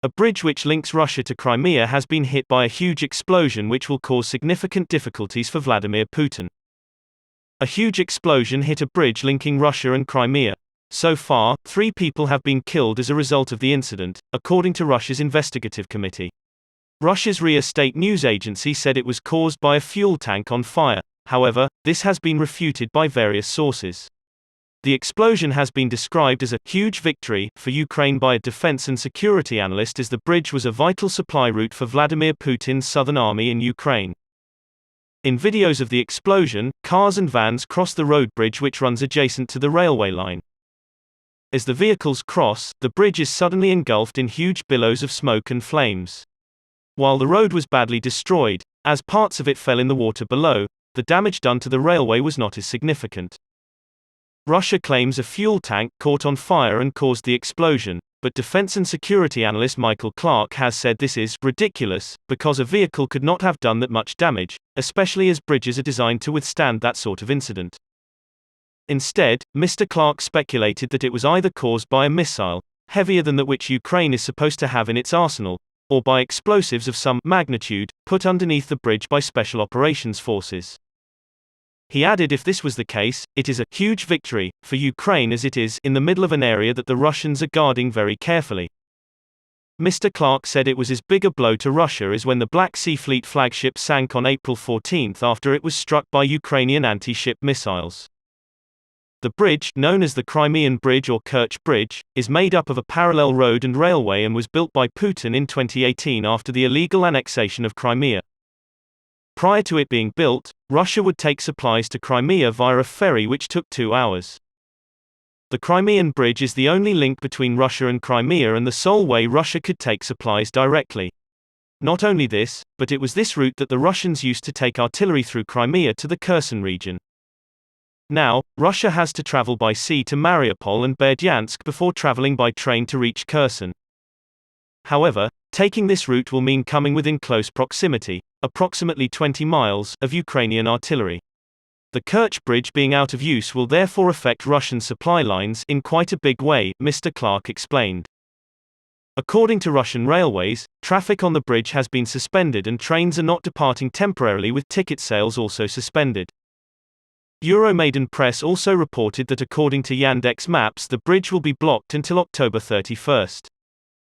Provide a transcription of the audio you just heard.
A bridge which links Russia to Crimea has been hit by a huge explosion which will cause significant difficulties for Vladimir Putin. A huge explosion hit a bridge linking Russia and Crimea. So far, 3 people have been killed as a result of the incident, according to Russia's Investigative committee. Russia's RIA state news agency said it was caused by a fuel tank on fire. However, this has been refuted by various sources. The explosion has been described as a huge victory for Ukraine by a defense and security analyst, as the bridge was a vital supply route for Vladimir Putin's southern army in Ukraine. In videos of the explosion, cars and vans cross the road bridge which runs adjacent to the railway line. As the vehicles cross, the bridge is suddenly engulfed in huge billows of smoke and flames. While the road was badly destroyed, as parts of it fell in the water below, the damage done to the railway was not as significant. Russia claims a fuel tank caught on fire and caused the explosion, but defense and security analyst Michael Clark has said this is ridiculous, because a vehicle could not have done that much damage, especially as bridges are designed to withstand that sort of incident. Instead, Mr. Clark speculated that it was either caused by a missile, heavier than that which Ukraine is supposed to have in its arsenal, or by explosives of some magnitude, put underneath the bridge by Special Operations Forces. He added if this was the case, it is a huge victory for Ukraine, as it is in the middle of an area that the Russians are guarding very carefully. Mr. Clark said it was as big a blow to Russia as when the Black Sea Fleet flagship sank on April 14 after it was struck by Ukrainian anti-ship missiles. The bridge, known as the Crimean Bridge or Kerch Bridge, is made up of a parallel road and railway and was built by Putin in 2018 after the illegal annexation of Crimea. Prior to it being built, Russia would take supplies to Crimea via a ferry which took 2 hours. The Crimean Bridge is the only link between Russia and Crimea and the sole way Russia could take supplies directly. Not only this, but it was this route that the Russians used to take artillery through Crimea to the Kherson region. Now, Russia has to travel by sea to Mariupol and Berdyansk before traveling by train to reach Kherson. However, taking this route will mean coming within close proximity, approximately 20 miles, of Ukrainian artillery. The Kerch Bridge being out of use will therefore affect Russian supply lines in quite a big way, Mr. Clark explained. According to Russian railways, traffic on the bridge has been suspended and trains are not departing temporarily, with ticket sales also suspended. Euromaidan Press also reported that according to Yandex Maps, the bridge will be blocked until October 31.